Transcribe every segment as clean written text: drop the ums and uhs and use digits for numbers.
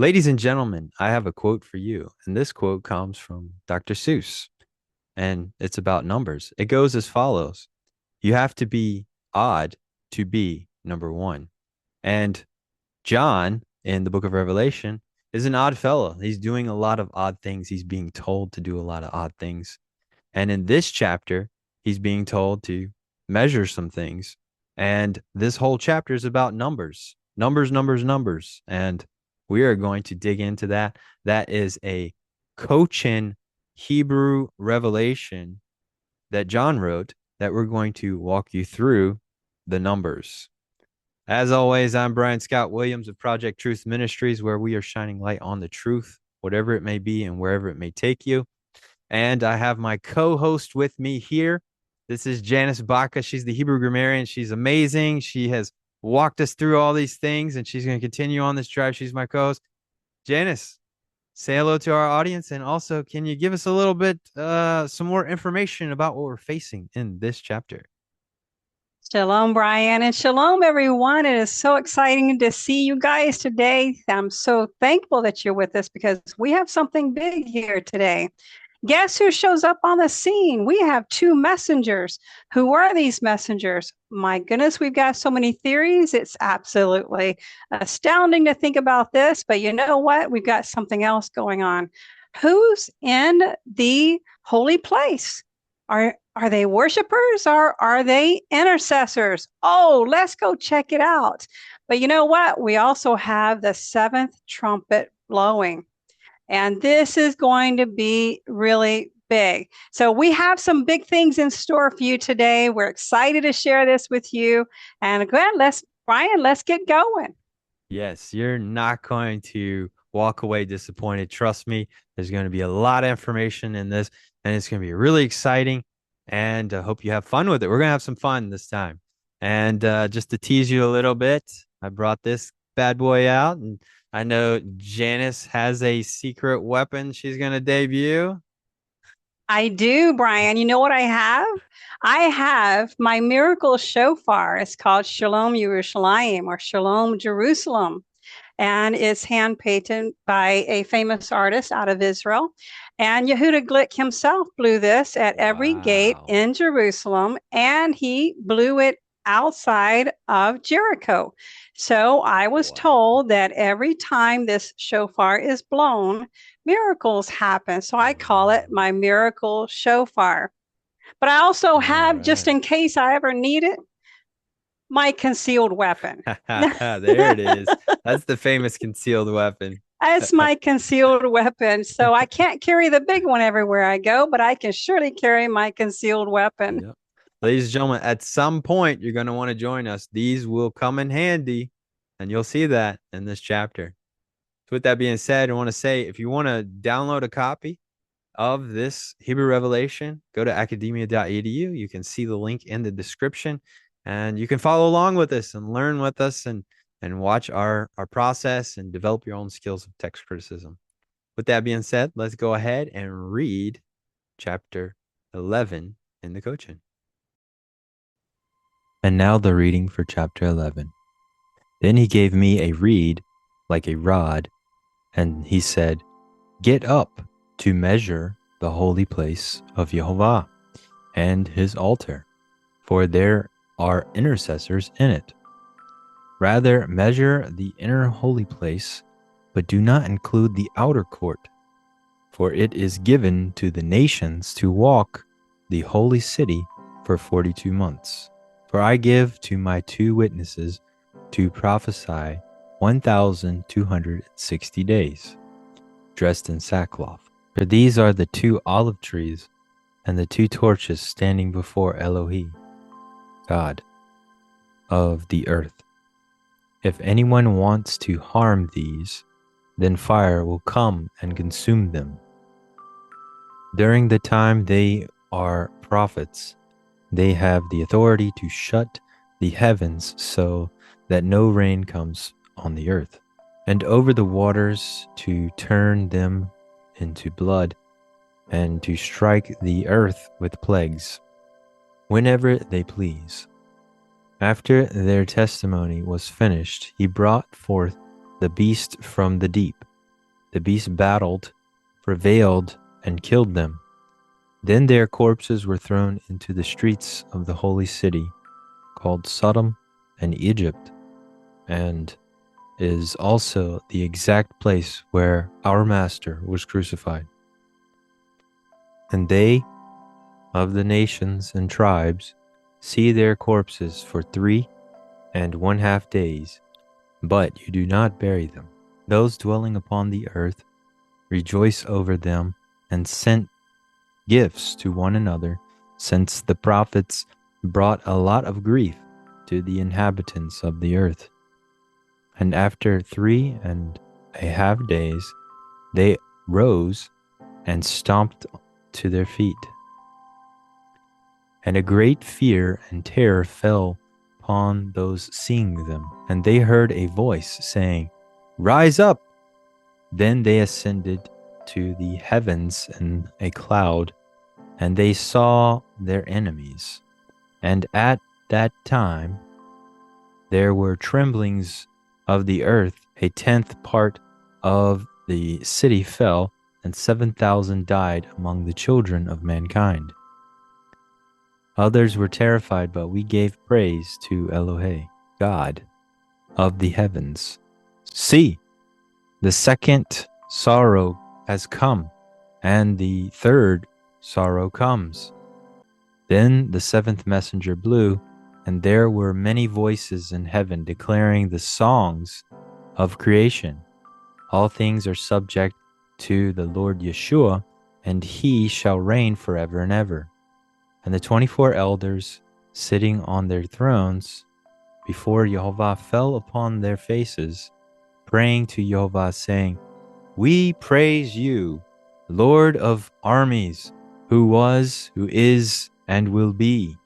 Ladies and gentlemen, I have a quote for you, and this quote comes from Dr. Seuss, and it's about numbers. It goes as follows: You have to be odd to be number one. And John in the book of Revelation is an odd fellow. He's doing a lot of odd things. He's being told to do a lot of odd things. And in this chapter, he's being told to measure some things. And this whole chapter is about numbers, numbers, numbers, numbers. And we are going to dig into that. That is a Cochin Hebrew revelation that John wrote that we're going to walk you through the numbers. As always, I'm Brian Scott Williams of Project Truth Ministries, where we are shining light on the truth, whatever it may be and wherever it may take you. And I have my co-host with me here. This is Janice Baca. She's the Hebrew grammarian. She's amazing. She has walked us through all these things, and she's going to continue on this drive. She's my co-host. Janice, say hello to our audience, and also, can you give us a little bit, some more information about what we're facing in this chapter? Shalom, Brian, and shalom, everyone. It is so exciting to see you guys today. I'm so thankful that you're with us because we have something big here today. Guess who shows up on the scene? We have two messengers. Who are these messengers? My goodness, we've got so many theories. It's absolutely astounding to think about this, but you know what? We've got something else going on. Who's in the holy place? Are they worshipers or are they intercessors? Oh, let's go check it out. But you know what? We also have the seventh trumpet blowing. And this is going to be really big. So we have some big things in store for you today. We're excited to share this with you. And again, Brian, let's get going. Yes, you're not going to walk away disappointed. Trust me, there's going to be a lot of information in this, and it's going to be really exciting. And I hope you have fun with it. We're going to have some fun this time. And just to tease you a little bit, I brought this bad boy out, and I know Janice has a secret weapon she's going to debut. I do, Brian. You know what I have? I have my miracle shofar. It's called Shalom Yerushalayim or Shalom Jerusalem. And it's hand painted by a famous artist out of Israel. And Yehuda Glick himself blew this at every gate Wow. in Jerusalem, and he blew it outside of Jericho. So I was Wow. told that every time this shofar is blown, miracles happen. So I call it my miracle shofar. But I also All have, just right. in case I ever need it, my concealed weapon. There it is. That's the famous concealed weapon. As my concealed weapon. So I can't carry the big one everywhere I go, but I can surely carry my concealed weapon. Yep. Ladies and gentlemen, at some point, you're going to want to join us. These will come in handy, and you'll see that in this chapter. So, with that being said, I want to say if you want to download a copy of this Hebrew Revelation, go to academia.edu. You can see the link in the description, and you can follow along with us and learn with us and watch our process and develop your own skills of text criticism. With that being said, let's go ahead and read chapter 11 in the Cochin. And now the reading for chapter 11. Then he gave me a reed like a rod, and he said, Get up to measure the holy place of Jehovah and his altar, for there are intercessors in it. Rather, measure the inner holy place, but do not include the outer court, for it is given to the nations to walk the holy city for 42 months. For I give to my two witnesses to prophesy 1,260 days, dressed in sackcloth. For these are the two olive trees and the two torches standing before Elohim, God of the earth. If anyone wants to harm these, then fire will come and consume them. During the time they are prophets, they have the authority to shut the heavens so that no rain comes on the earth, and over the waters to turn them into blood, and to strike the earth with plagues, whenever they please. After their testimony was finished, he brought forth the beast from the deep, The beast battled, prevailed, and killed them. Then their corpses were thrown into the streets of the holy city, called Sodom and Egypt, and is also the exact place where our Master was crucified. And they of the nations and tribes see their corpses for 3.5 days, but you do not bury them. Those dwelling upon the earth rejoice over them and sent gifts to one another, since the prophets brought a lot of grief to the inhabitants of the earth. And after 3.5 days, they rose and stomped to their feet. And a great fear and terror fell upon those seeing them, and they heard a voice saying, "Rise up!" Then they ascended to the heavens in a cloud, and they saw their enemies. And at that time there were tremblings of the earth, 1/10 part of the city fell, and 7,000 died among the children of mankind. Others were terrified, but we gave praise to Elohe, God of the heavens. See, the second sorrow has come, and the third sorrow comes. Then the seventh messenger blew, and there were many voices in heaven declaring the songs of creation. All things are subject to the Lord Yeshua, and he shall reign forever and ever. And the 24 elders sitting on their thrones before Jehovah fell upon their faces, praying to Jehovah, saying, "We praise you, Lord of armies, who was, who is, and will be.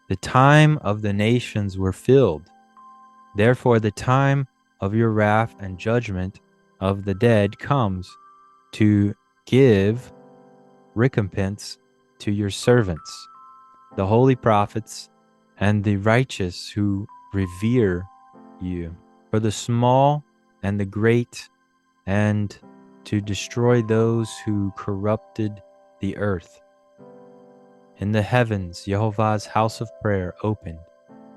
The time of the nations were filled. Therefore the time of your wrath and judgment of the dead comes, to give recompense to your servants, the holy prophets, and the righteous who revere you, for the small and the great, and to destroy those who corrupted the earth." In the heavens, Jehovah's house of prayer opened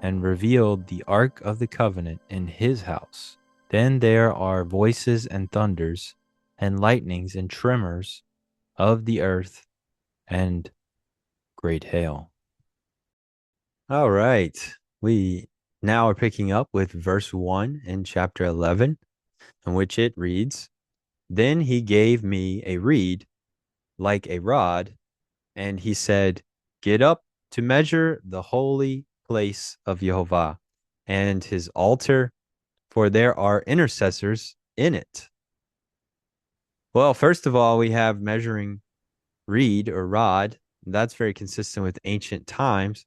and revealed the ark of the covenant in his house. Then there are voices and thunders, and lightnings and tremors of the earth, and great hail. All right. We now are picking up with verse 1 in chapter 11, in which it reads, "Then he gave me a reed like a rod, and he said, 'Get up to measure the holy place of Jehovah and his altar, for there are intercessors in it.'" Well, first of all, we have measuring reed or rod. That's very consistent with ancient times.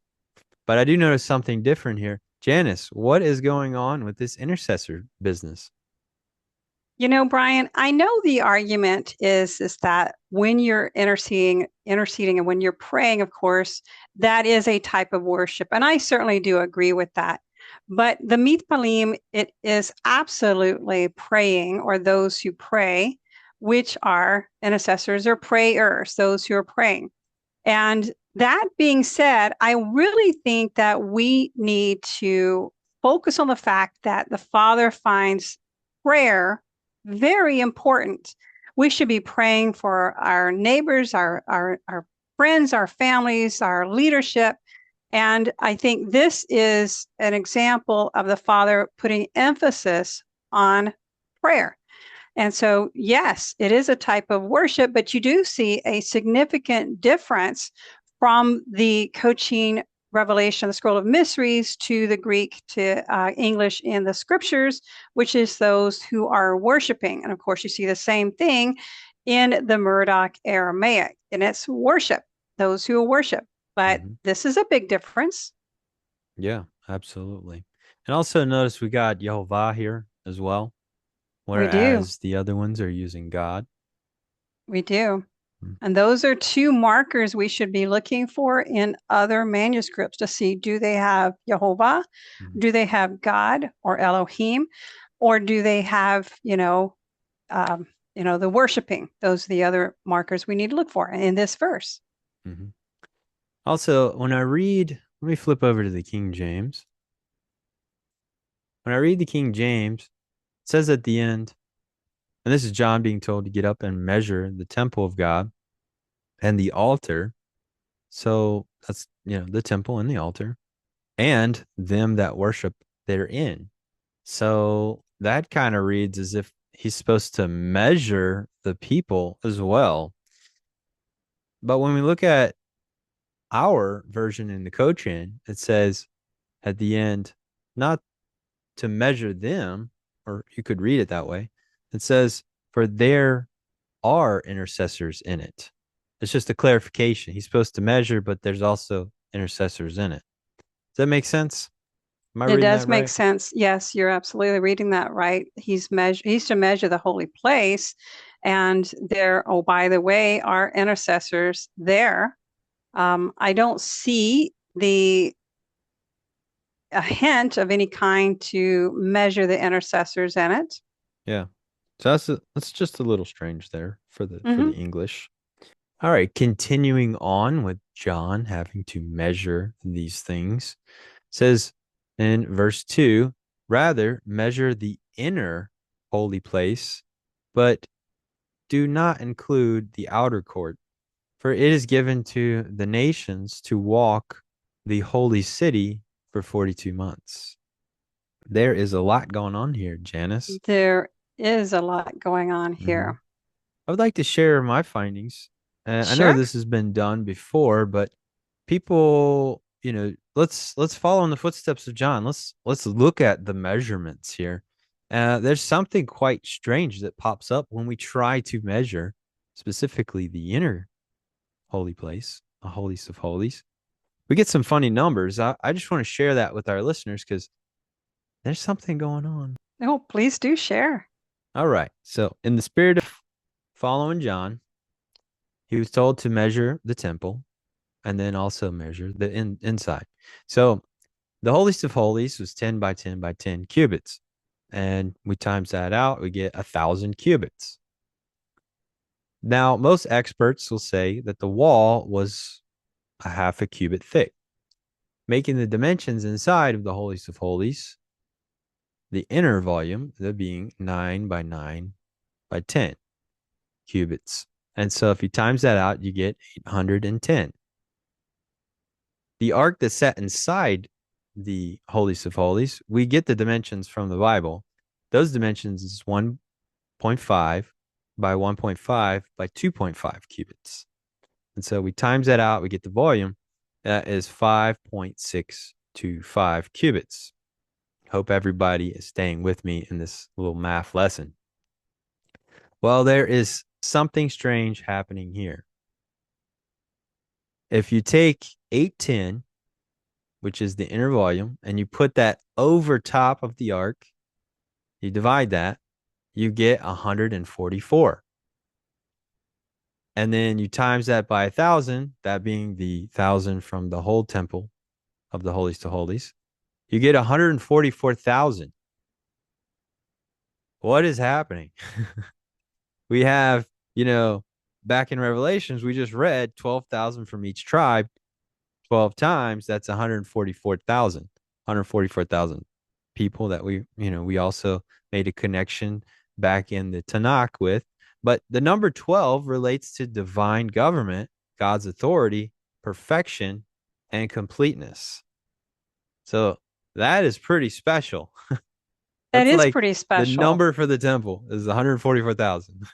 But I do notice something different here. Janice, what is going on with this intercessor business? You know, Brian, I know the argument is that when you're interceding and when you're praying, of course, that is a type of worship. And I certainly do agree with that. But the mitpalim, it is absolutely praying, or those who pray, which are intercessors or prayers, those who are praying. And that being said, I really think that we need to focus on the fact that the Father finds prayer very important. We should be praying for our neighbors, our friends, our families, our leadership. And I think this is an example of the Father putting emphasis on prayer. And so, yes, it is a type of worship, but you do see a significant difference from the Cochin revelation, the scroll of mysteries, to the Greek to English in the scriptures, which is those who are worshiping. And of course, you see the same thing in the Murdoch Aramaic, and it's worship, those who worship. But this is a big difference. Yeah, absolutely. And also notice we got Jehovah here as well, We do. whereas the other ones are using God. We do. Mm. And those are two markers we should be looking for in other manuscripts to see, do they have Jehovah? Mhm. Do they have God or Elohim? Or do they have, the worshiping. Those are the other markers we need to look for in this verse. Mm-hmm. Also, when I read, let me flip over to the King James. When I read the King James, it says at the end, and this is John being told to get up and measure the temple of God and the altar. So that's, the temple and the altar and them that worship therein. So that kind of reads as if he's supposed to measure the people as well. But when we look at our version in the Cochin, it says at the end, not to measure them, or you could read it that way. It says, for there are intercessors in it. It's just a clarification. He's supposed to measure, but there's also intercessors in it. Does that make sense? Am I It reading does that make right? sense. Yes, you're absolutely reading that right. He's to measure the holy place, and there, oh, by the way, are intercessors there. I don't see a hint of any kind to measure the intercessors in it. Yeah. So that's just a little strange there for the Hmm. English. All right, continuing on with John having to measure these things. It says in verse 2, rather measure the inner holy place, but do not include the outer court, for it is given to the nations to walk the holy city for 42 months. There is a lot going on here, Janice. There is a lot going on Hmm. here. I would like to share my findings. I know Sure. this has been done before, but people, let's follow in the footsteps of John. Let's look at the measurements here. There's something quite strange that pops up when we try to measure specifically the inner holy place, the holiest of holies. We get some funny numbers. I just want to share that with our listeners because there's something going on. Oh, please do share. All right. So, in the spirit of following John, he was told to measure the temple and then also measure the inside. So, the holiest of holies was 10 by 10 by 10 cubits. And we times that out, we get 1,000 cubits. Now, most experts will say that the wall was a half a cubit thick, making the dimensions inside of the holiest of holies, the inner volume, that being 9 by 9 by 10 cubits. And so if you times that out, you get 810. The ark that sat inside the holiest of holies, we get the dimensions from the Bible. Those dimensions is 1.5 by 1.5 by 2.5 cubits. And so we times that out, we get the volume. That is 5.625 cubits. Hope everybody is staying with me in this little math lesson. Well, there is something strange happening here. If you take 810, which is the inner volume, and you put that over top of the ark, you divide that, you get 144. And then you times that by 1,000, that being the 1,000 from the whole temple of the holiest of holies, you get 144,000. What is happening? We have, back in Revelations, we just read 12,000 from each tribe, 12 times, that's 144,000. 144,000 people that we also made a connection back in the Tanakh with. But the number 12 relates to divine government, God's authority, perfection, and completeness. So that is pretty special. That That's is like pretty the special. number for the temple is 144,000.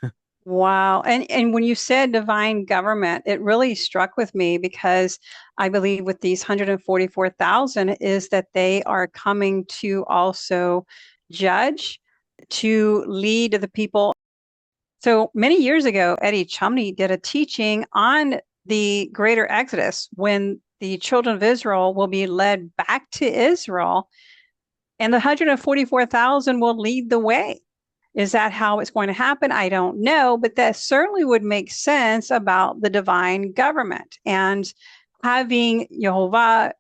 Wow. And when you said divine government, it really struck with me because I believe with these 144,000 is that they are coming to also judge, to lead the people. So many years ago, Eddie Chumney did a teaching on the greater Exodus when the children of Israel will be led back to Israel and the 144,000 will lead the way. Is that how it's going to happen? I don't know, but that certainly would make sense about the divine government and having Jehovah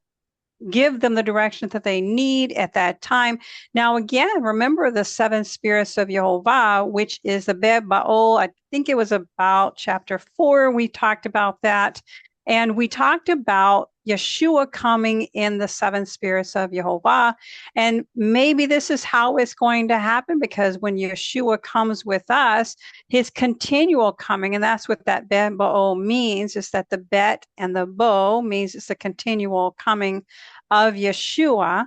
give them the direction that they need at that time. Now, again, remember the seven spirits of Jehovah, which is the Beb Baal. I think it was about chapter 4. We talked about that. And we talked about Yeshua coming in the seven spirits of Jehovah. And maybe this is how it's going to happen, because when Yeshua comes with us, his continual coming, and that's what that Bet Bo means, is that the Bet and the Bo means it's a continual coming of Yeshua.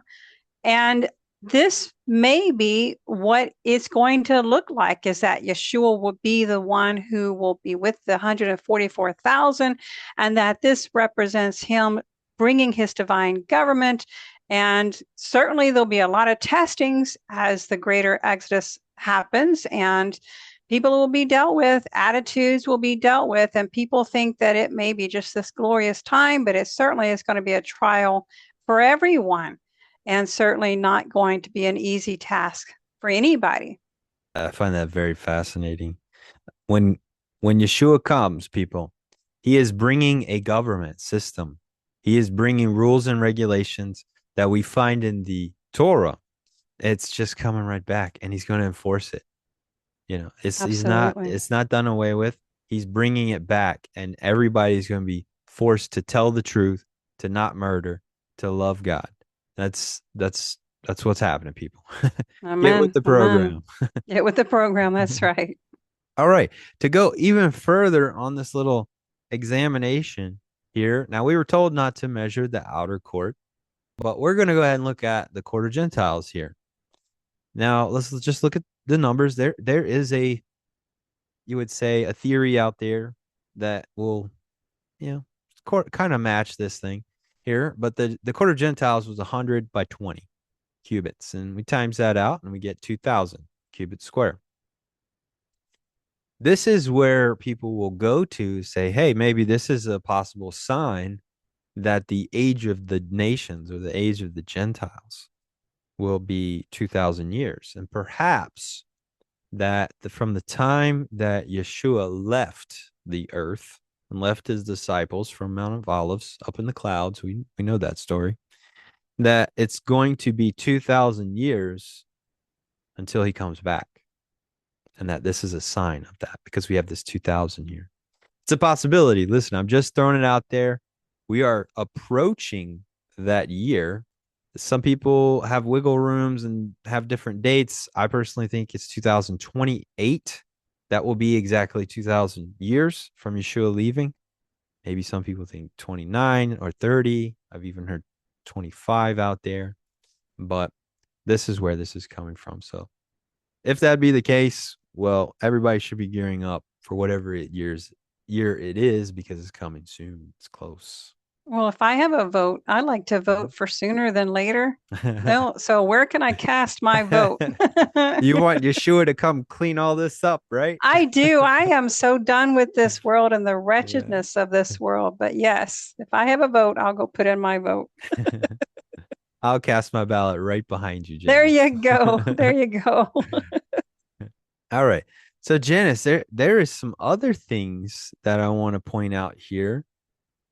And this may be what it's going to look like, is that Yeshua will be the one who will be with the 144,000, and that this represents him bringing his divine government. And certainly there'll be a lot of testings as the greater Exodus happens, and people will be dealt with, attitudes will be dealt with, and people think that it may be just this glorious time, but it certainly is going to be a trial for everyone, and certainly not going to be an easy task for anybody. I find that very fascinating. When when Yeshua comes, people, he is bringing a government system. He is bringing rules and regulations that we find in the Torah. It's just coming right back, and he's going to enforce it. Absolutely. It's not done away with. He's bringing it back, and everybody's going to be forced to tell the truth, to not murder, to love God. That's what's happening, people. Get with Amen. the Amen. program. Get with the program. That's right. All right. To go even further on this little examination here. Now, we were told not to measure the outer court, but we're going to go ahead and look at the court of Gentiles here. Now, let's just look at the numbers. There is you would say, a theory out there that will, you know, kind of match this thing here. But the court of Gentiles was 100 by 20 cubits, and we times that out and we get 2,000 cubits square. This is where people will go to say, hey, maybe this is a possible sign that the age of the nations, or the age of the Gentiles, will be 2,000 years. And perhaps that from the time that Yeshua left the earth and left his disciples from Mount of Olives up in the clouds, we know that story, that it's going to be 2,000 years until he comes back. And that this is a sign of that, because we have this 2,000 year. It's a possibility. Listen, I'm just throwing it out there. We are approaching that year. Some people have wiggle rooms and have different dates. I personally think it's 2028. That will be exactly 2,000 years from Yeshua leaving. Maybe some people think 29 or 30. I've even heard 25 out there. But this is where this is coming from. So if that be the case, well, everybody should be gearing up for whatever year it is, because it's coming soon. It's close. Well, if I have a vote, I like to vote for sooner than later. No, so where can I cast my vote? You want Yeshua to come clean all this up, right? I do. I am so done with this world and the Yeah. wretchedness of this world. But yes, if I have a vote, I'll go put in my vote. I'll cast my ballot right behind you, There Janice. you go. There you go. All right. So Janice, there is some other things that I want to point out here.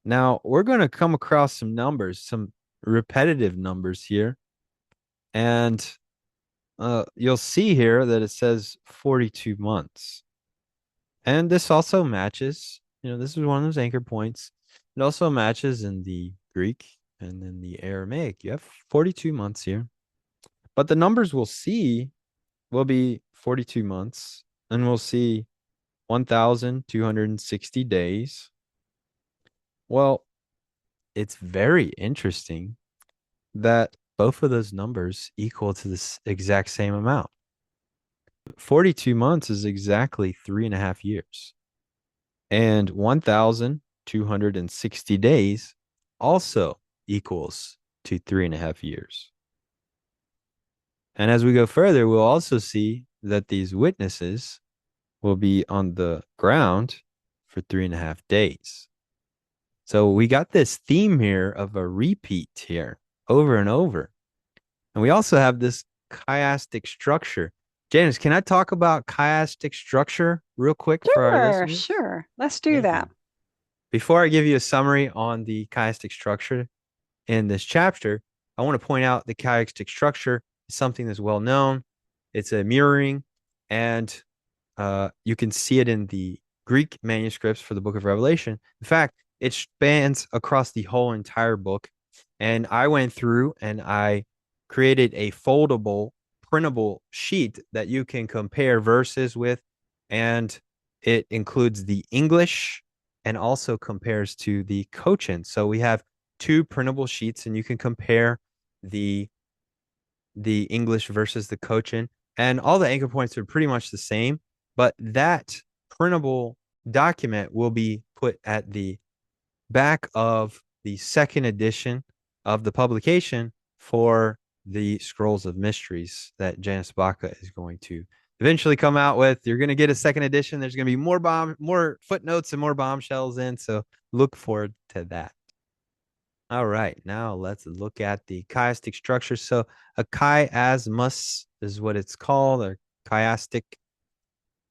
Now, we're going to come across some numbers, some repetitive numbers here. And you'll see here that it says 42 months. And this also matches, this is one of those anchor points. It also matches in the Greek and in the Aramaic. You have 42 months here. But the numbers we'll see will be 42 months, and we'll see 1,260 days. Well, it's very interesting that both of those numbers equal to this exact same amount. 42 months is exactly 3.5 years. And 1,260 days also equals to 3.5 years. And as we go further, we'll also see that these witnesses will be on the ground for 3.5 days. So we got this theme here of a repeat here over and over. And we also have this chiastic structure. Janice, can I talk about chiastic structure real quick for our Sure, listeners? sure. Let's do Thank that. you. Before I give you a summary on the chiastic structure, in this chapter, I want to point out the chiastic structure is something that's well known. It's a mirroring, and you can see it in the Greek manuscripts for the book of Revelation. In fact, it spans across the whole entire book. And I went through and I created a foldable, printable sheet that you can compare verses with. And it includes the English and also compares to the Cochin. So we have two printable sheets, and you can compare the English versus the Cochin, and all the anchor points are pretty much the same. But that printable document will be put at the back of the second edition of the publication for the Scrolls of Mysteries that Janus Baca is going to eventually come out with. You're going to get a second edition. There's going to be more footnotes and more bombshells in. So look forward to that. All right, now let's look at the chiastic structure. So a chiasmus is what it's called, or chiastic.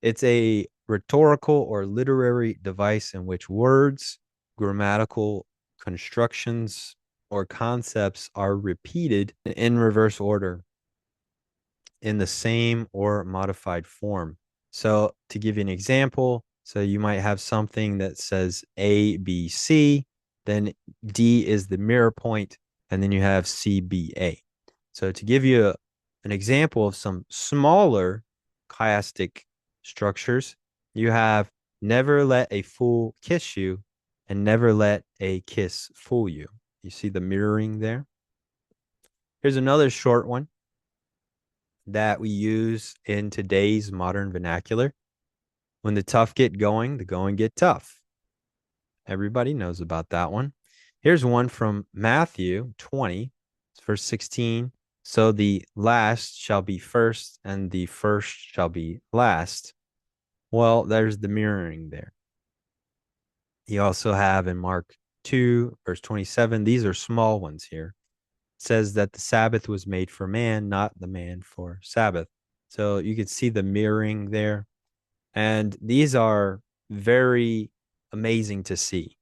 It's a rhetorical or literary device in which words, grammatical constructions, or concepts are repeated in reverse order in the same or modified form. So to give you an example, so you might have something that says A, B, C, then D is the mirror point, and then you have C, B, A. So to give you an example of some smaller chiastic structures, you have never let a fool kiss you and never let a kiss fool you. You see the mirroring there? Here's another short one that we use in today's modern vernacular. When the tough get going, the going get tough. Everybody knows about that one. Here's one from Matthew 20, verse 16. So the last shall be first, and the first shall be last. Well, there's the mirroring there. You also have in Mark 2, verse 27. These are small ones here. It says that the Sabbath was made for man, not the man for Sabbath. So you can see the mirroring there. And these are very amazing to see.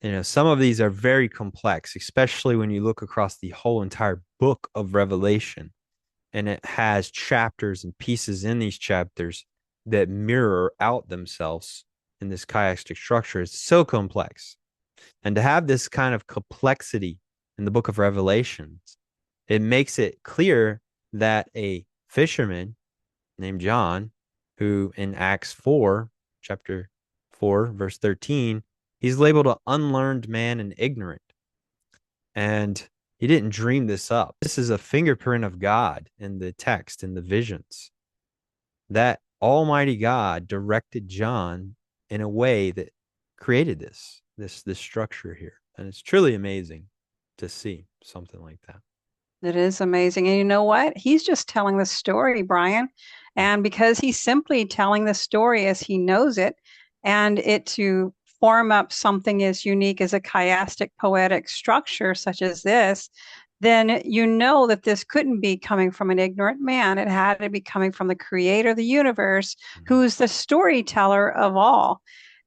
You know, some of these are very complex, especially when you look across the whole entire book of Revelation. And it has chapters and pieces in these chapters that mirror out themselves in this chiastic structure. It's so complex. And to have this kind of complexity in the book of Revelations, it makes it clear that a fisherman named John, who in Acts 4, chapter 4, verse 13, he's labeled an unlearned man and ignorant. And he didn't dream this up. This is a fingerprint of God in the text, in the visions, that Almighty God directed John in a way that created this structure here. And it's truly amazing to see something like that. It is amazing. And you know what? He's just telling the story, Brian. And because he's simply telling the story as he knows it, and it to form up something as unique as a chiastic poetic structure such as this, then you know that this couldn't be coming from an ignorant man. It had to be coming from the creator of the universe, who's the storyteller of all.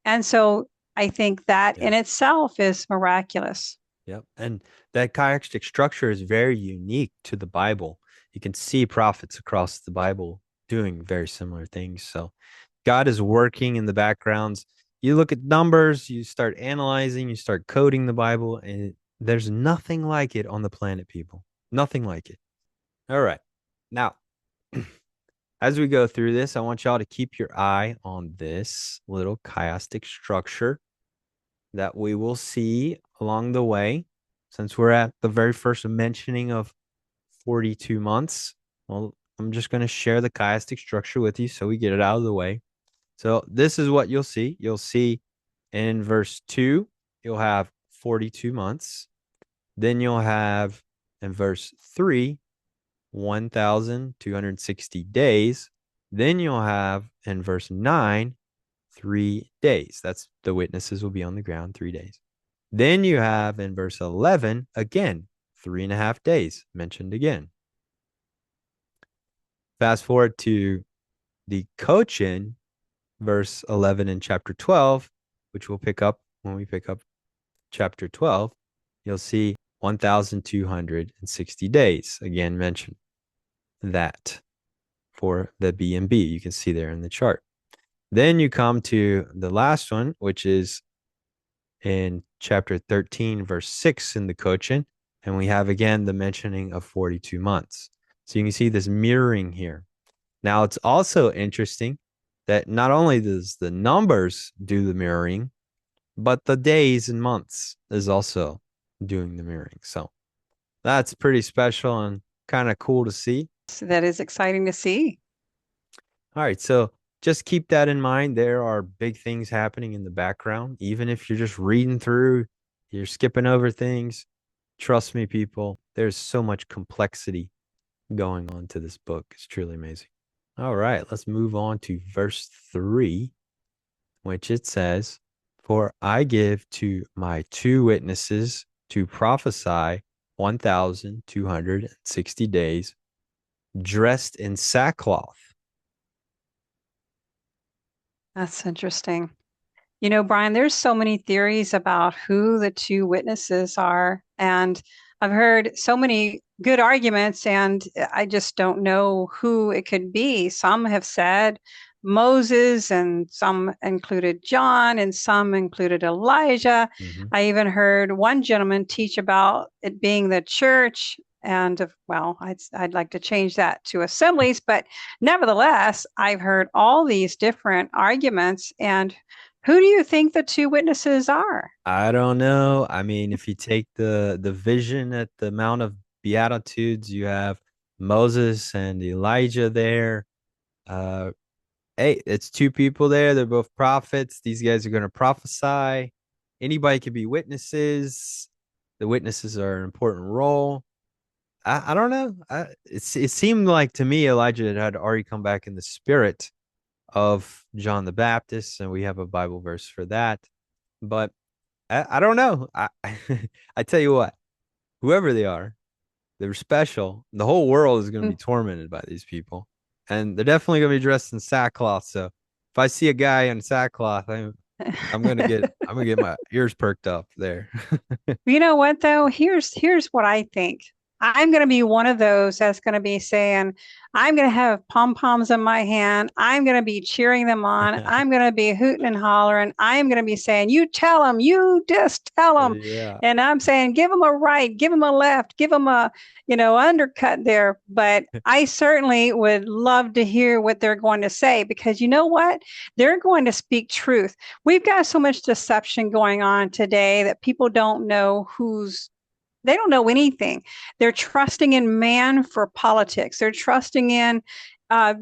And so I think that in itself is miraculous. Yep. And that chiastic structure is very unique to the Bible. You can see prophets across the Bible doing very similar things. So God is working in the backgrounds. You look at numbers, you start analyzing, you start coding the Bible, and there's nothing like it on the planet, people. Nothing like it. All right. Now, as we go through this, I want y'all to keep your eye on this little chiastic structure that we will see along the way. Since we're at the very first mentioning of 42 months, well, I'm just going to share the chiastic structure with you so we get it out of the way. So this is what you'll see. You'll see in verse 2, you'll have 42 months. Then you'll have in verse 3, 1,260 days. Then you'll have in verse 9, 3 days. That's the witnesses will be on the ground 3 days. Then you have in verse 11, again, 3.5 days mentioned again. Fast forward to the Cochin, verse 11 in chapter 12, which we'll pick up when we pick up chapter 12. You'll see 1,260 days. Again, mention that for the B and B. You can see there in the chart. Then you come to the last one, which is in chapter 13, verse 6 in the Cochin. And we have again the mentioning of 42 months. So you can see this mirroring here. Now, it's also interesting that not only does the numbers do the mirroring, but the days and months is also doing the mirroring. So that's pretty special and kind of cool to see. So that is exciting to see. All right, so just keep that in mind. There are big things happening in the background. Even if you're just reading through, you're skipping over things. Trust me, people, there's so much complexity going on to this book. It's truly amazing. All right, let's move on to verse 3, which it says, "For I give to my two witnesses to prophesy 1,260 days, dressed in sackcloth." That's interesting. You know, Brian, there's so many theories about who the two witnesses are. And I've heard so many good arguments, and I just don't know who it could be. Some have said Moses, and some included John, and some included Elijah. Mm-hmm. I even heard one gentleman teach about it being the church. And well, I'd like to change that to assemblies, but nevertheless, I've heard all these different arguments. And who do you think the two witnesses are? I don't know. I mean, if you take the vision at the Mount of Beatitudes, you have Moses and Elijah there. Uh, hey, it's two people there. They're both prophets. These guys are going to prophesy. Anybody could be witnesses. The witnesses are an important role. I don't know. It seemed like to me Elijah had already come back in the spirit of John the Baptist, and we have a Bible verse for that. But I don't know. I tell you what, whoever they are, they're special. The whole world is going to be tormented by these people, and they're definitely going to be dressed in sackcloth. So if I see a guy in sackcloth, I'm gonna get my ears perked up there. You know what though? Here's what I think. I'm going to be one of those that's going to be saying, I'm going to have pom-poms in my hand. I'm going to be cheering them on. I'm going to be hooting and hollering. I'm going to be saying, you tell them, you just tell them. Yeah. And I'm saying, give them a right, give them a left, give them a, undercut there. But I certainly would love to hear what they're going to say, because you know what? They're going to speak truth. We've got so much deception going on today that people don't know they don't know anything. They're trusting in man for politics. They're trusting in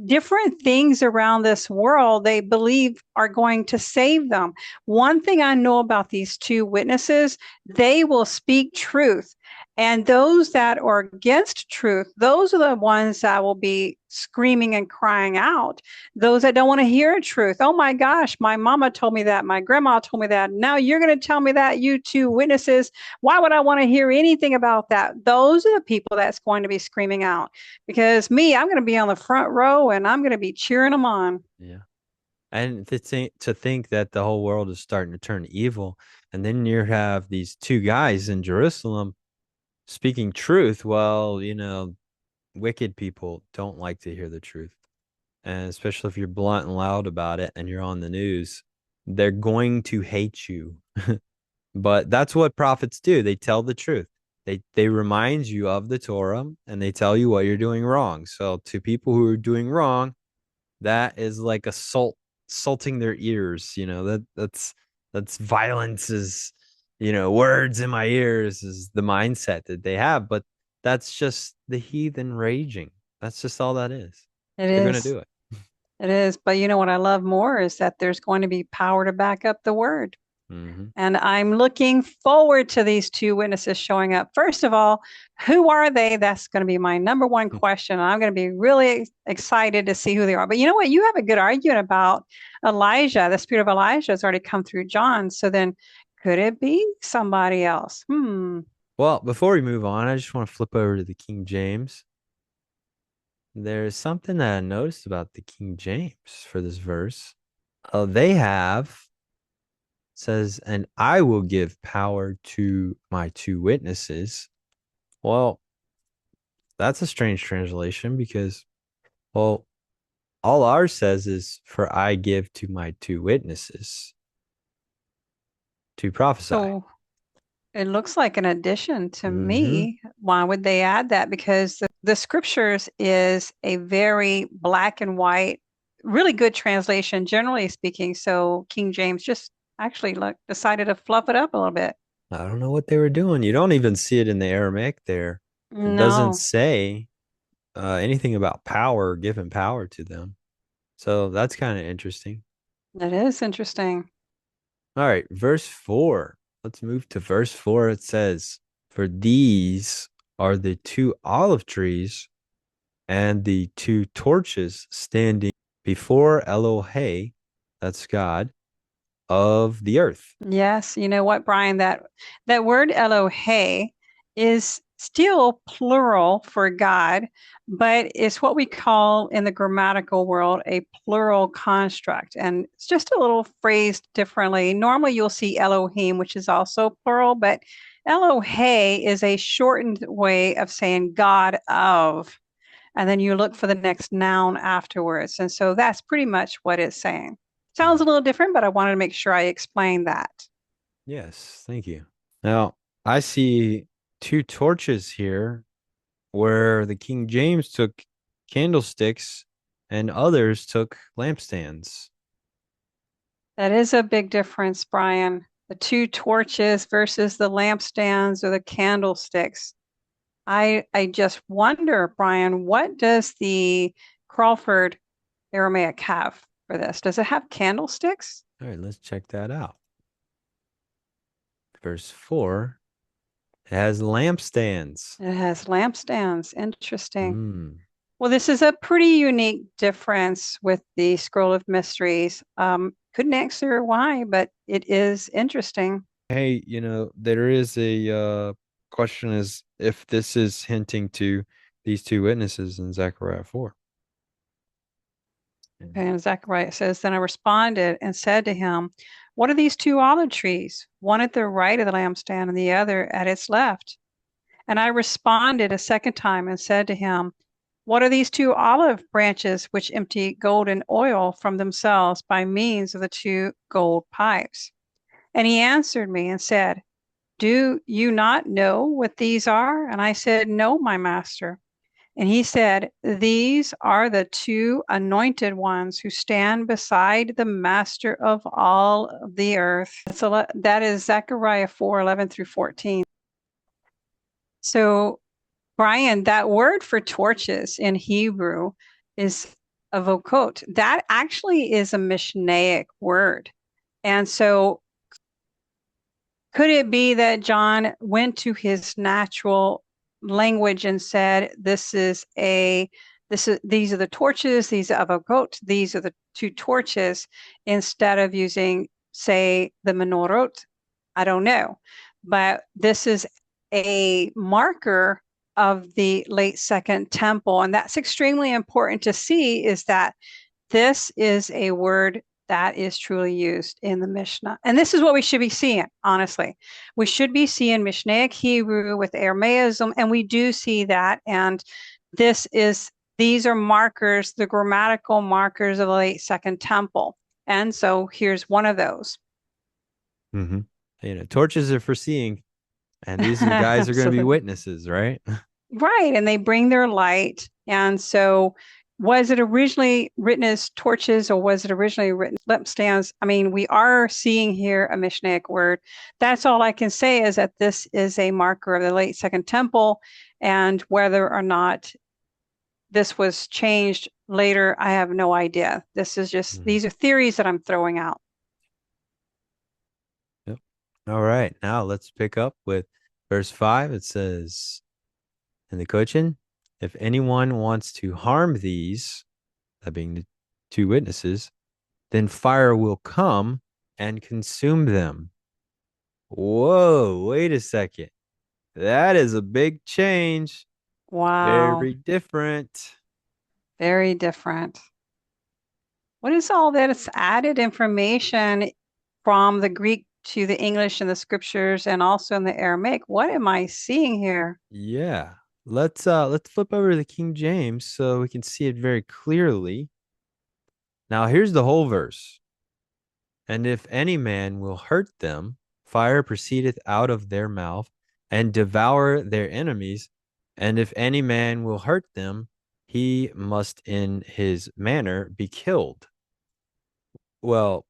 different things around this world they believe are going to save them. One thing I know about these two witnesses, they will speak truth. And those that are against truth, those are the ones that will be screaming and crying out. Those that don't want to hear truth. Oh my gosh, my mama told me that. My grandma told me that. Now you're going to tell me that, you two witnesses. Why would I want to hear anything about that? Those are the people that's going to be screaming out. Because me, I'm going to be on the front row and I'm going to be cheering them on. Yeah. And to think that the whole world is starting to turn evil, and then you have these two guys in Jerusalem speaking truth. Well, wicked people don't like to hear the truth. And especially if you're blunt and loud about it and you're on the news, they're going to hate you. But that's what prophets do. They tell the truth. They remind you of the Torah and they tell you what you're doing wrong. So to people who are doing wrong, that is like assaulting their ears. That's violence is, words in my ears is the mindset that they have. But that's just the heathen raging. That's just all that is. It They're gonna is. do it. It is. But you know what I love more is that there's going to be power to back up the word. Hmm. And I'm looking forward to these two witnesses showing up. First of all, who are they? That's going to be my number one question. I'm going to be really excited to see who they are. But you know what? You have a good argument about Elijah. The spirit of Elijah has already come through John. So then could it be somebody else? Well, before we move on, I just want to flip over to the King James. There's something that I noticed about the King James for this verse. They have says, and I will give power to my two witnesses. Well, that's a strange translation because, well, all ours says is, for I give to my two witnesses to prophesy. So it looks like an addition to Mm-hmm. me. Why would they add that? Because the scriptures is a very black and white, really good translation, generally speaking. So King James just actually decided to fluff it up a little bit. I don't know what they were doing. You don't even see it in the Aramaic there. It doesn't No, say anything about power, giving power to them. So that's kind of interesting. that is interesting. All right, verse 4. Let's move to verse 4. It says, for these are the two olive trees and the two torches standing before Elohe, that's God, of the earth. Yes, you know what, Brian, that word Elohe is still plural for God, but it's what we call in the grammatical world a plural construct. And it's just a little phrased differently. Normally you'll see Elohim, which is also plural, but Elohe is a shortened way of saying God of, and then you look for the next noun afterwards. And so that's pretty much what it's saying. Sounds a little different, but I wanted to make sure I explained that. Yes, thank you. Now, I see two torches here where the King James took candlesticks and others took lampstands. That is a big difference, Brian. The two torches versus the lampstands or the candlesticks. I just wonder, Brian, what does the Crawford Aramaic have for this? Does it have candlesticks? All right, let's check that out. Verse 4, it has lampstands. It has lampstands. Interesting. Hmm. Well, this is a pretty unique difference with the Scroll of Mysteries. Couldn't answer why, but it is interesting. Hey, there is a question is if this is hinting to these two witnesses in Zechariah 4. Yeah. And Zechariah says, then I responded and said to him, what are these two olive trees, one at the right of the lampstand and the other at its left? And I responded a second time and said to him, what are these two olive branches which empty golden oil from themselves by means of the two gold pipes? And he answered me and said, do you not know what these are? And I said, no, my master. And he said, these are the two anointed ones who stand beside the master of all the earth. That is Zechariah 4:11 through 14. So, Brian, that word for torches in Hebrew is avokot. That actually is a Mishnaic word. And so could it be that John went to his natural language and said, these are the torches, these are avokot, these are the two torches, instead of using, say, the menorot? I don't know. But this is a marker of the late Second Temple. And that's extremely important to see, is that this is a word that is truly used in the Mishnah. And this is what we should be seeing, honestly. We should be seeing Mishnaic Hebrew with Aramaism, and we do see that. And these are markers, the grammatical markers of the late Second Temple. And so here's one of those. Mm-hmm. Torches are for seeing, and these guys are going to be Absolutely. witnesses, right? Right. And they bring their light. And so was it originally written as torches or was it originally written lampstands? I mean, we are seeing here a Mishnaic word. That's all I can say is that this is a marker of the late Second Temple, and whether or not this was changed later, I have no idea. Mhm. These are theories that I'm throwing out. Yep. All right, now let's pick up with verse 5. It says in the Cochin, if anyone wants to harm these, that being the two witnesses, then fire will come and consume them. Whoa, wait a second. That is a big change. Wow, Very different. very different. What is all this added information from the Greek to the English and the scriptures and also in the Aramaic, what am I seeing here? Yeah. Let's flip over to the King James so we can see it very clearly. Now here's the whole verse. And if any man will hurt them, fire proceedeth out of their mouth and devour their enemies. And if any man will hurt them, he must in his manner be killed. Well,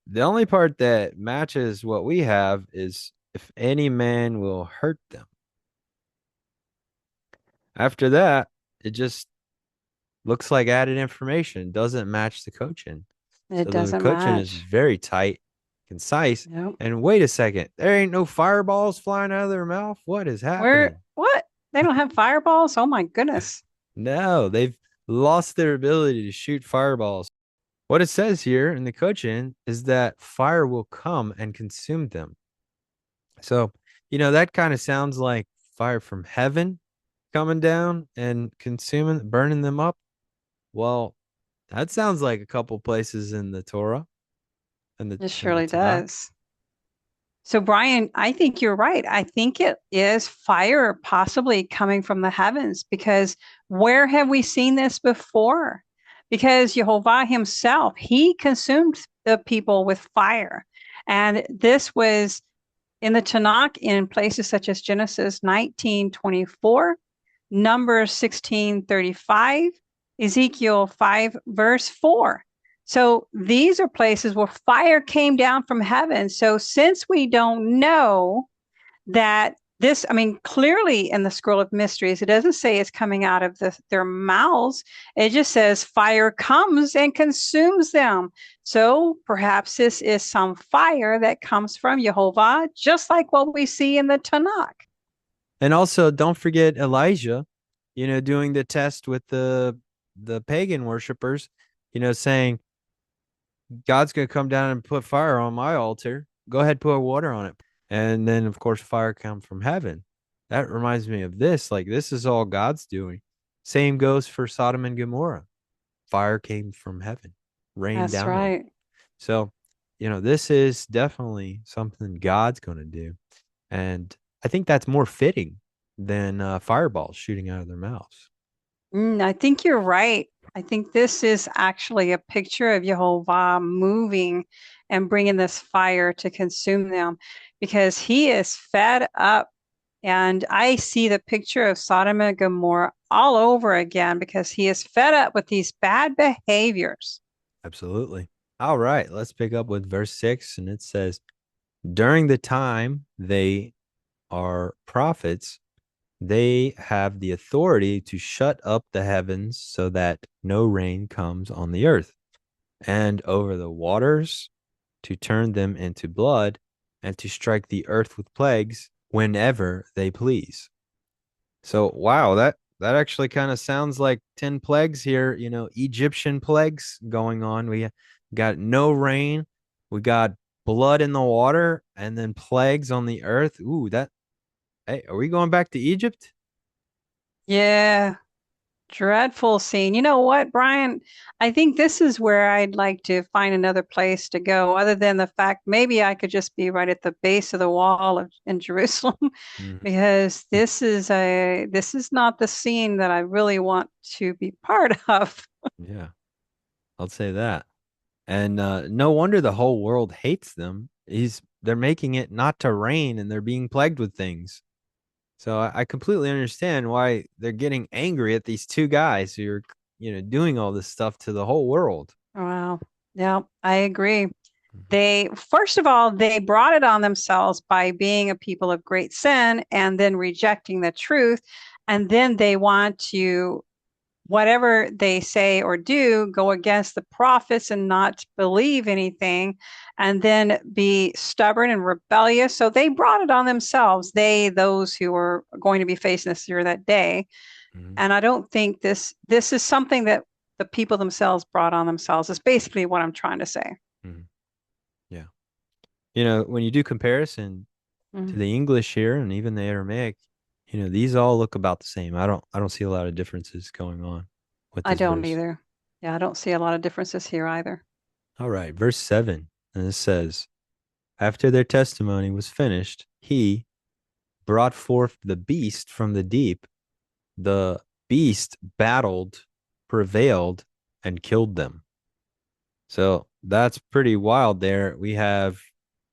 the only part that matches what we have is if any man will hurt them. After that, it just looks like added information. Doesn't match the Cochin. It So the doesn't Cochin is match. very tight, concise. Nope. And wait a second, there ain't no fireballs flying out of their mouth. What is Where, happening? what? They don't have fireballs? Oh my goodness. No, they've lost their ability to shoot fireballs. What it says here in the Cochin is that fire will come and consume them. So, that kind of sounds like fire from heaven coming down and consuming, burning them up. Well, that sounds like a couple places in the Torah and the It in the surely Tanakh. does. So, Brian, I think you're right. I think it is fire possibly coming from the heavens because where have we seen this before? Because Jehovah himself, he consumed the people with fire. And this was in the Tanakh in places such as Genesis 19:24, Numbers 16:35, Ezekiel 5, verse 4. So these are places where fire came down from heaven. So since we don't know that this, I mean, clearly in the scroll of mysteries, it doesn't say it's coming out of their mouths. It just says fire comes and consumes them. So perhaps this is some fire that comes from Jehovah, just like what we see in the Tanakh. And also, don't forget Elijah, doing the test with the pagan worshipers, saying God's going to come down and put fire on my altar. Go ahead, put water on it. And then, of course, fire comes from heaven. That reminds me of this. Like, this is all God's doing. Same goes for Sodom and Gomorrah. Fire came from heaven, rained That's down on them. right. So, this is definitely something God's going to do. And I think that's more fitting than fireballs shooting out of their mouths. I think you're right. I think this is actually a picture of Jehovah moving and bringing this fire to consume them because he is fed up. And I see the picture of Sodom and Gomorrah all over again because he is fed up with these bad behaviors. Absolutely. All right, let's pick up with verse 6. And it says, during the time they are prophets, they have the authority to shut up the heavens so that no rain comes on the earth, and over the waters to turn them into blood, and to strike the earth with plagues whenever they please. So, wow, that actually kind of sounds like 10 plagues here, Egyptian plagues going on. We got no rain, we got blood in the water, and then plagues on the earth. Ooh, hey, are we going back to Egypt? Yeah, dreadful scene. You know what, Brian? I think this is where I'd like to find another place to go, other than the fact maybe I could just be right at the base of the wall in Jerusalem, Mhm. because this is not the scene that I really want to be part of. Yeah, I'll say that. And no wonder the whole world hates them. They're making it not to rain and they're being plagued with things. So I completely understand why they're getting angry at these two guys who are, doing all this stuff to the whole world. Wow. Yeah, I agree. Mhm. They, first of all, they brought it on themselves by being a people of great sin and then rejecting the truth. And then they want to, whatever they say or do, go against the prophets and not believe anything and then be stubborn and rebellious. So they brought it on themselves, those who were going to be facing this year that day. Mhm. And I don't think this is something that the people themselves brought on themselves, is basically what I'm trying to say. Mhm. Yeah. When you do comparison to Mhm. the English here and even the Aramaic, these all look about the same. I don't see a lot of differences going on with I this don't verse. either. Yeah, I don't see a lot of differences here either. All right, verse 7. And it says, After their testimony was finished, he brought forth the beast from the deep. The beast battled, prevailed, and killed them. So that's pretty wild there. We have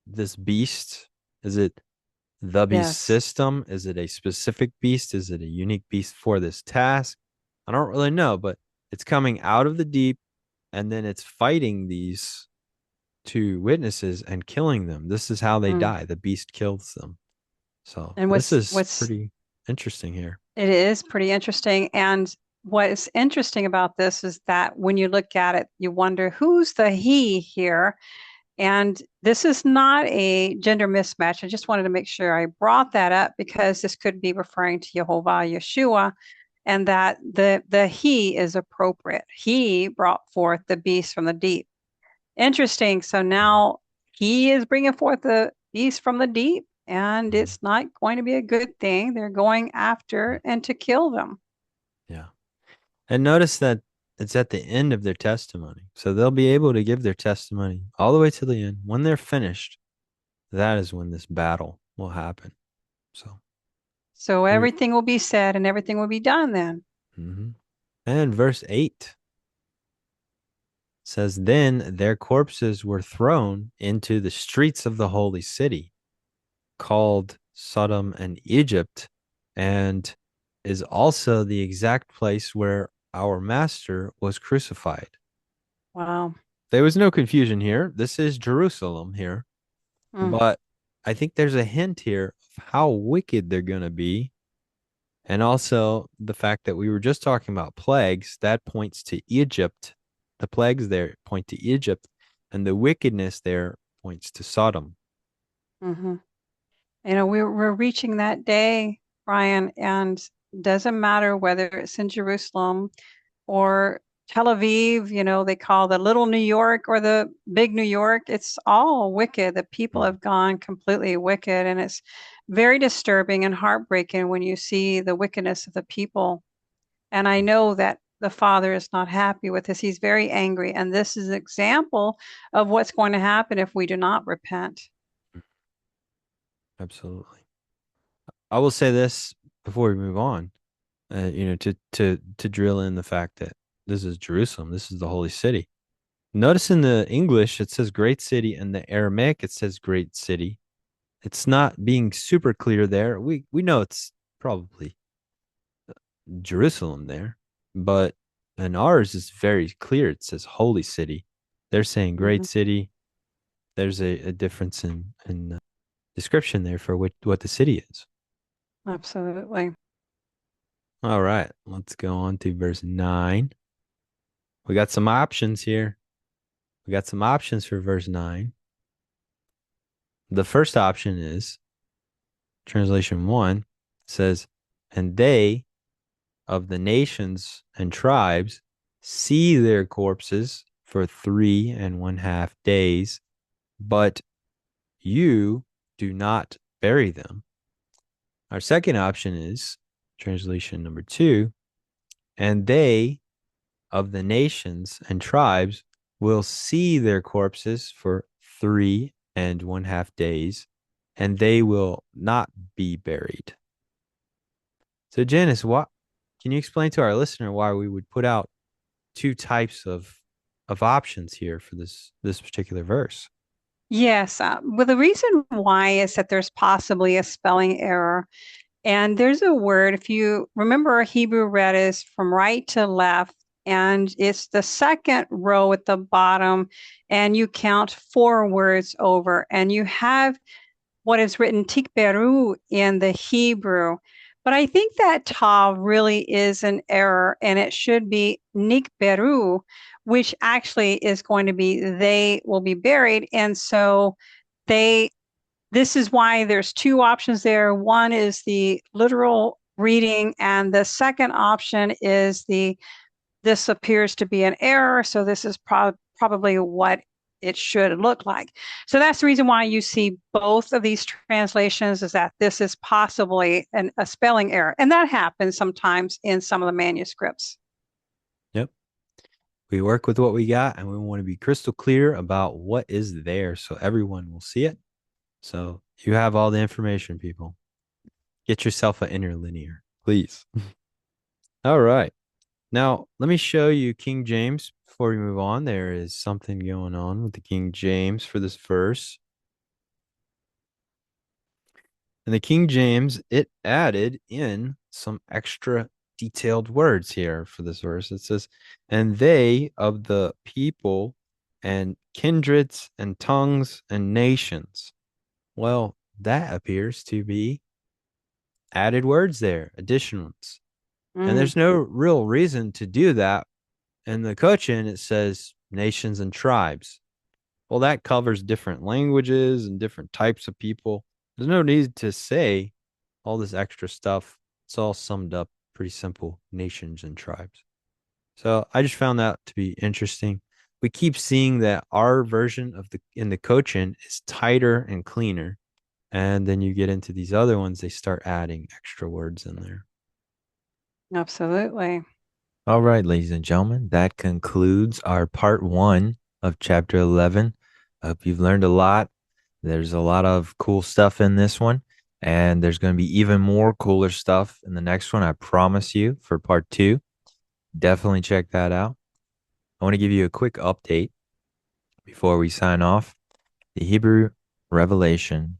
this beast. Is it the beast Yes. system? Is it a specific beast? Is it a unique beast for this task? I don't really know, but it's coming out of the deep and then it's fighting these two witnesses and killing them. This is how they Mm. die. The beast kills them. So And this what's is what's pretty interesting here. it is pretty interesting. And what is interesting about this is that when you look at it, you wonder who's the he here. And this is not a gender mismatch. I just wanted to make sure I brought that up because this could be referring to Jehovah Yeshua, and that the he is appropriate. He brought forth the beast from the deep. Interesting. So now he is bringing forth the beast from the deep, and Mhm. it's not going to be a good thing. They're going after and to kill them. Yeah. And notice that it's at the end of their testimony. So they'll be able to give their testimony all the way to the end. When they're finished, that is when this battle will happen. So So here, everything will be said and everything will be done then. mhm. And verse 8 says, Then their corpses were thrown into the streets of the holy city, called Sodom and Egypt, and is also the exact place where our master was crucified. Wow. There was no confusion here. This is Jerusalem here, Mm, but I think there's a hint here of how wicked they're going to be. And also the fact that we were just talking about plagues, that points to Egypt. The plagues there point to Egypt, and the wickedness there points to Sodom. hmm we're reaching that day, Brian, and doesn't matter whether it's in Jerusalem or Tel Aviv, they call the little New York or the big New York. It's all wicked. The people Mm. have gone completely wicked, and it's very disturbing and heartbreaking when you see the wickedness of the people. And I know that the Father is not happy with this. He's very angry, and this is an example of what's going to happen if we do not repent. Absolutely. I will say this before we move on, to drill in the fact that this is Jerusalem, this is the holy city. Notice in the English it says great city, and the Aramaic it says great city. It's not being super clear there. We know it's probably Jerusalem there, but in ours is very clear. It says holy city. They're saying great Mhm. city. There's a difference in description there for what the city is. Absolutely. All right, let's go on to verse 9. We got some options here. We got some options for verse 9. The first option is translation 1 says, And they of the nations and tribes see their corpses for 3.5 days, but you do not bury them. Our second option is translation number 2, and they of the nations and tribes will see their corpses for 3.5 days, and they will not be buried. So, Janice, what can you explain to our listener why we would put out two types of options here for this particular verse? Yes. Well, the reason why is that there's possibly a spelling error. And there's a word, if you remember, Hebrew read is from right to left, and it's the second row at the bottom, and you count four words over, and you have what is written tikberu in the Hebrew. But I think that tav really is an error, and it should be nikberu, which actually is going to be they will be buried. And so they this is why there's two options there. One is the literal reading, and the second option is the this appears to be an error, so this is probably what it should look like. So that's the reason why you see both of these translations is that this is possibly a spelling error. And that happens sometimes in some of the manuscripts. Yep. We work with what we got and we want to be crystal clear about what is there so everyone will see it So you have all the information, people. Get yourself an interlinear, please. All right. Now, let me show you King James before we move on. There is something going on with the King James for this verse. And the King James, it added in some extra detailed words here for this verse. It says, and they of the people and kindreds and tongues and nations. Well, that appears to be added words there, additionals. And Mm, there's no real reason to do that. In the Cochin, it says nations and tribes. Well, that covers different languages and different types of people. There's no need to say all this extra stuff. It's all summed up pretty simple, nations and tribes. So I just found that to be interesting. We keep seeing that our version of the in the Cochin is tighter and cleaner. And then you get into these other ones, they start adding extra words in there. absolutely. All right, ladies and gentlemen, that concludes our part one of chapter 11. I hope you've learned a lot. There's a lot of cool stuff in this one, and there's going to be even more cooler stuff in the next one. I promise you for part two. Definitely check that out. I want to give you a quick update before we sign off. The Hebrew Revelation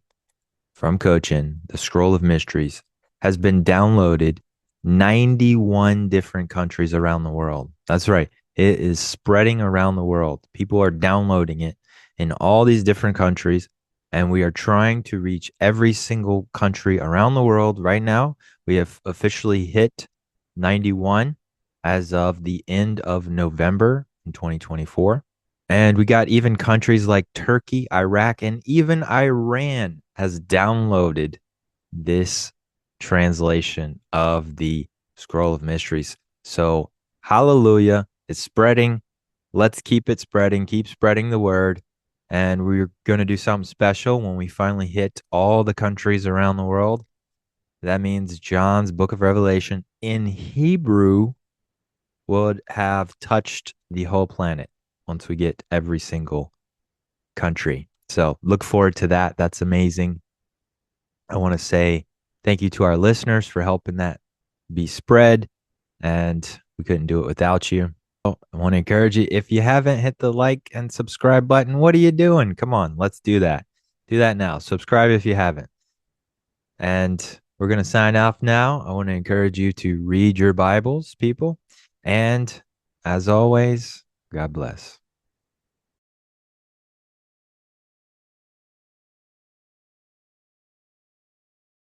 from Cochin, the Scroll of Mysteries, has been downloaded 91 different countries around the world. That's right. It is spreading around the world. People are downloading it in all these different countries, and we are trying to reach every single country around the world right now. We have officially hit 91 as of the end of November in 2024. And we got even countries like Turkey, Iraq, and even Iran has downloaded this translation of the Scroll of Mysteries. So, hallelujah, it's spreading. Let's keep it spreading, keep spreading the word. And we're going to do something special when we finally hit all the countries around the world. That means John's book of Revelation in Hebrew would have touched the whole planet once we get every single country. So look forward to that. That's amazing. I want to say thank you to our listeners for helping that be spread. And we couldn't do it without you. I want to encourage you, if you haven't hit the like and subscribe button, what are you doing? Come on, let's do that. Do that now. Subscribe if you haven't. And we're going to sign off now. I want to encourage you to read your Bibles, people. And as always, God bless.